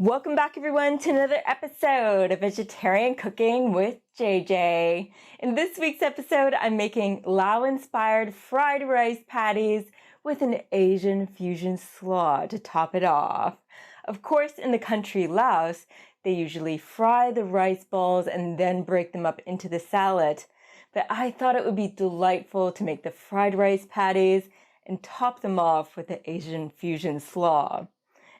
Welcome back everyone to another episode of Vegetarian Cooking with JJ. In this week's episode, I'm making Lao-inspired fried rice patties with an Asian fusion slaw to top it off. Of course, in the country Laos, they usually fry the rice balls and then break them up into the salad. But I thought it would be delightful to make the fried rice patties and top them off with the Asian fusion slaw.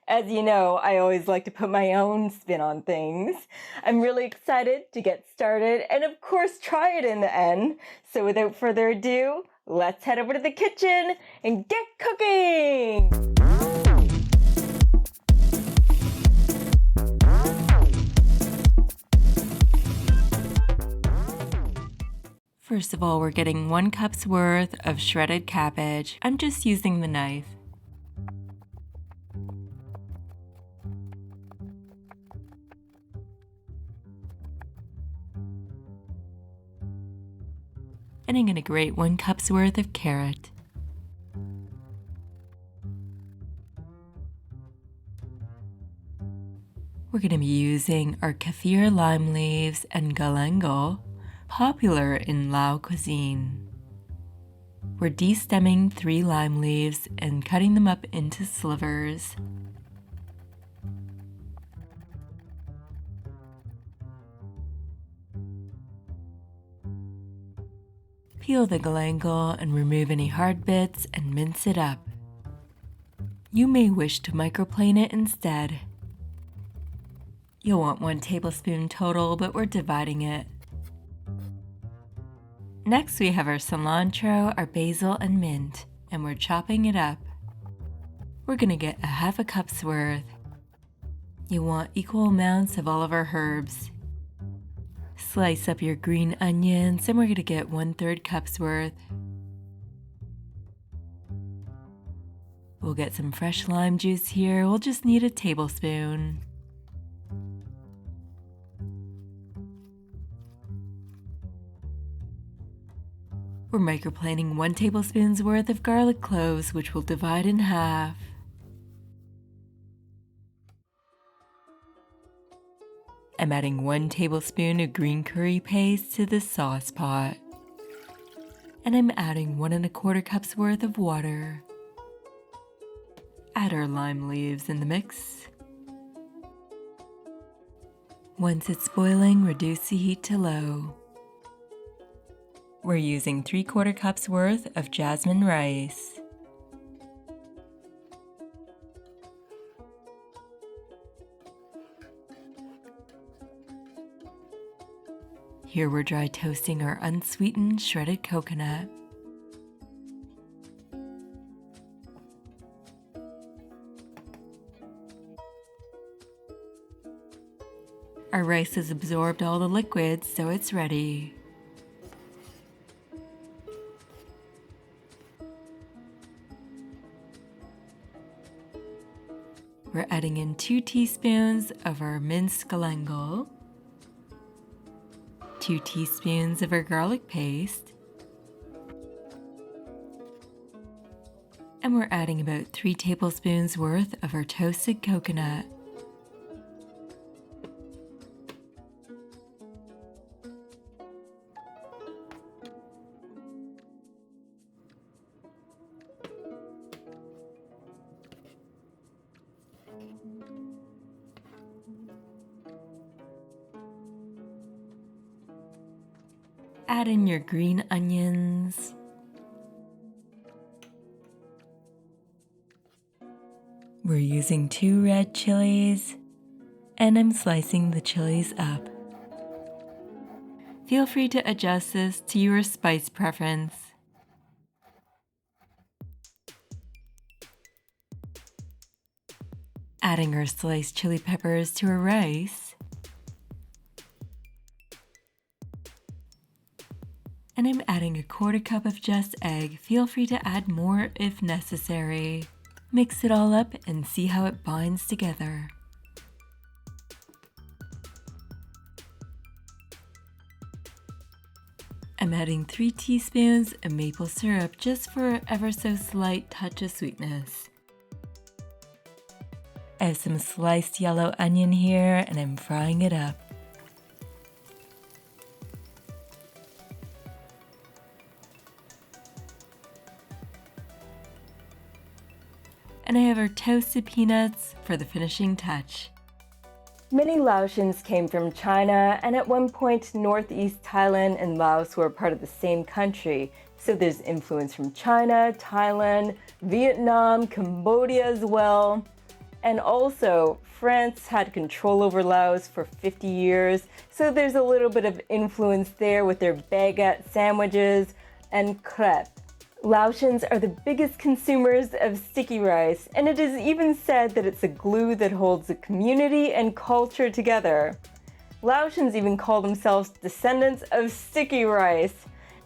As you know, I always like to put my own spin on things. I'm really excited to get started and of course try it in the end. So without further ado, let's head over to the kitchen and get cooking! First of all, we're getting 1 cup's worth of shredded cabbage. I'm just using the knife. And I'm going to grate 1 cup's worth of carrot. We're going to be using our Kaffir lime leaves and Galangal, popular in Lao Cuisine. We're de-stemming 3 lime leaves and cutting them up into slivers. Peel the galangal and remove any hard bits and mince it up. You may wish to microplane it instead. You'll want 1 tablespoon total, but we're dividing it. Next we have our cilantro, our basil, and mint, and we're chopping it up. We're going to get a half a cup's worth. You want equal amounts of all of our herbs. Slice up your green onions, and we're going to get 1/3 cup's worth. We'll get some fresh lime juice here. We'll just need a tablespoon. We're microplaning 1 tablespoon's worth of garlic cloves, which we'll divide in half. I'm adding 1 tablespoon of green curry paste to the sauce pot. And I'm adding 1 1/4 cups worth of water. Add our lime leaves in the mix. Once it's boiling, reduce the heat to low. We're using 3/4 cups worth of jasmine rice. Here we're dry toasting our unsweetened shredded coconut. Our rice has absorbed all the liquids, so it's ready. We're adding in 2 teaspoons of our minced galangal, 2 teaspoons of our garlic paste, and we're adding about 3 tablespoons worth of our toasted coconut. Add in your green onions. We're using 2 red chilies, and I'm slicing the chilies up. Feel free to adjust this to your spice preference. Adding our sliced chili peppers to our rice. And I'm adding a 1/4 cup of just egg. Feel free to add more if necessary. Mix it all up and see how it binds together. I'm adding 3 teaspoons of maple syrup just for ever so slight touch of sweetness. I have some sliced yellow onion here and I'm frying it up. And I have our toasted peanuts for the finishing touch. Many Laotians came from China, and at one point northeast Thailand and Laos were part of the same country. So there's influence from China, Thailand, Vietnam, Cambodia as well. And also, France had control over Laos for 50 years, so there's a little bit of influence there with their baguette sandwiches and crepe. Laotians are the biggest consumers of sticky rice, and it is even said that it's a glue that holds the community and culture together. Laotians even call themselves descendants of sticky rice.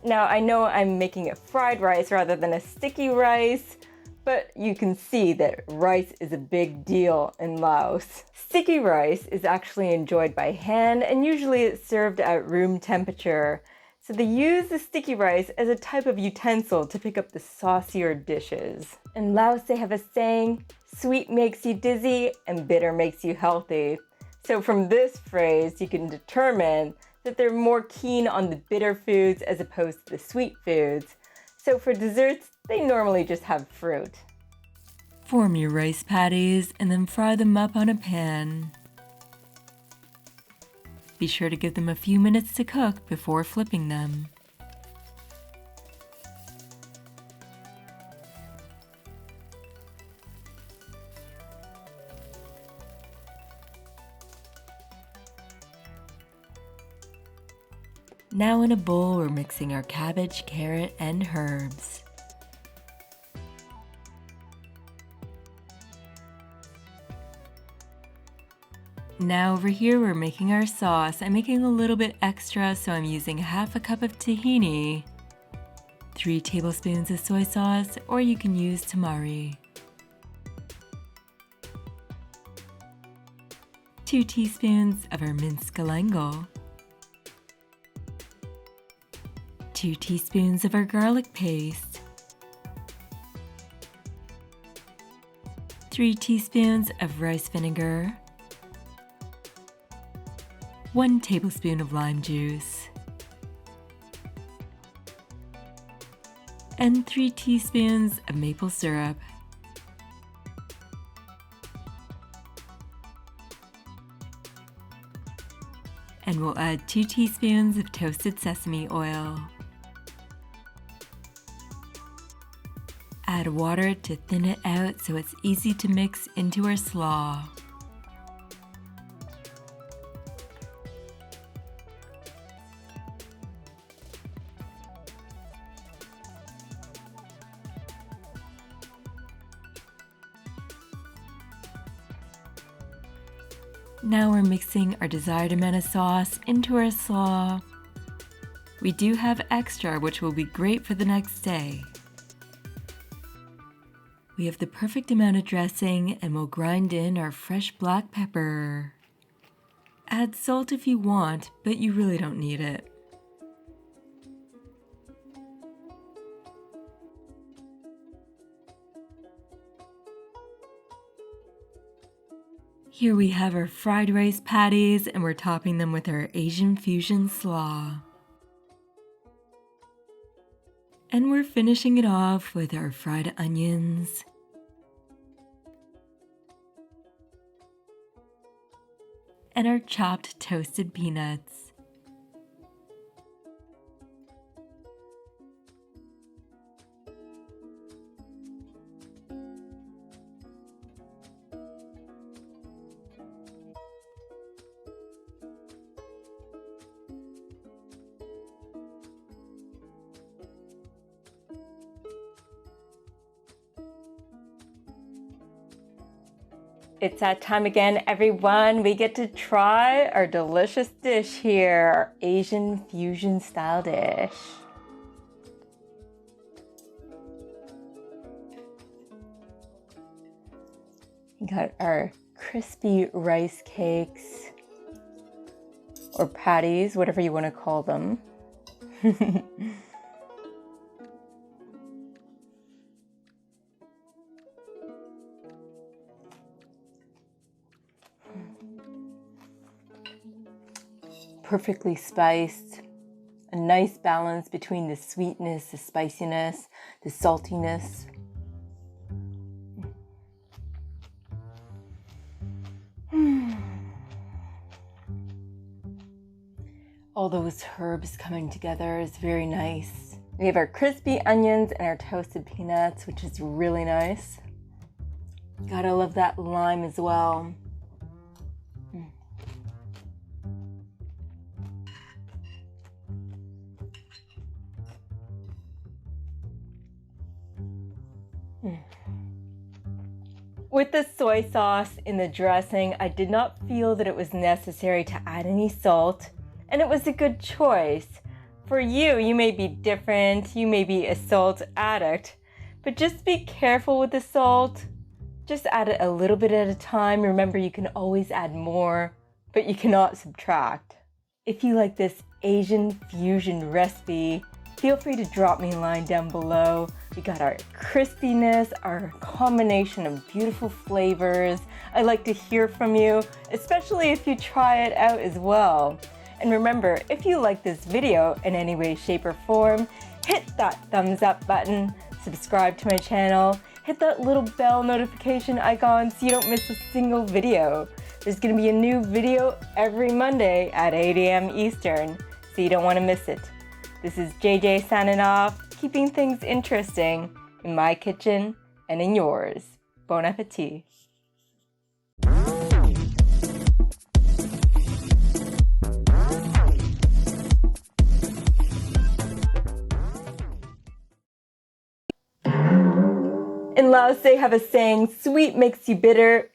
Now, I know I'm making a fried rice rather than a sticky rice, but you can see that rice is a big deal in Laos. Sticky rice is actually enjoyed by hand, and usually it's served at room temperature. So they use the sticky rice as a type of utensil to pick up the saucier dishes. In Laos, they have a saying, sweet makes you dizzy and bitter makes you healthy. So from this phrase, you can determine that they're more keen on the bitter foods as opposed to the sweet foods. So for desserts, they normally just have fruit. Form your rice patties and then fry them up on a pan. Be sure to give them a few minutes to cook before flipping them. Now in a bowl, we're mixing our cabbage, carrot, and herbs. Now over here we're making our sauce. I'm making a little bit extra, so I'm using half a cup of tahini, 3 tablespoons of soy sauce, or you can use tamari, 2 teaspoons of our minced galangal, 2 teaspoons of our garlic paste, 3 teaspoons of rice vinegar, 1 tablespoon of lime juice, and 3 teaspoons of maple syrup. And we'll add 2 teaspoons of toasted sesame oil. Add water to thin it out so it's easy to mix into our slaw. Now we're mixing our desired amount of sauce into our slaw. We do have extra, which will be great for the next day. We have the perfect amount of dressing, and we'll grind in our fresh black pepper. Add salt if you want, but you really don't need it. Here we have our fried rice patties, and we're topping them with our Asian fusion slaw. And we're finishing it off with our fried onions, and our chopped toasted peanuts. It's that time again, everyone. We get to try our delicious dish here, our Asian fusion style dish. We got our crispy rice cakes, or patties, whatever you want to call them. perfectly spiced. A nice balance between the sweetness, the spiciness, the saltiness. All those herbs coming together is very nice. We have our crispy onions and our toasted peanuts, which is really nice. Gotta love that lime as well. With the soy sauce in the dressing, I did not feel that it was necessary to add any salt, and it was a good choice. For you, you may be different, you may be a salt addict, but just be careful with the salt. Just add it a little bit at a time. Remember, you can always add more, but you cannot subtract. If you like this Asian fusion recipe, feel free to drop me a line down below. We got our crispiness, our combination of beautiful flavors. I'd like to hear from you, especially if you try it out as well. And remember, if you like this video in any way, shape, or form, hit that thumbs up button, subscribe to my channel, hit that little bell notification icon so you don't miss a single video. There's gonna be a new video every Monday at 8 a.m. Eastern, so you don't wanna miss it. This is JJ signing off, keeping things interesting in my kitchen and in yours. Bon appetit. In Laos, they have a saying, sweet makes you bitter.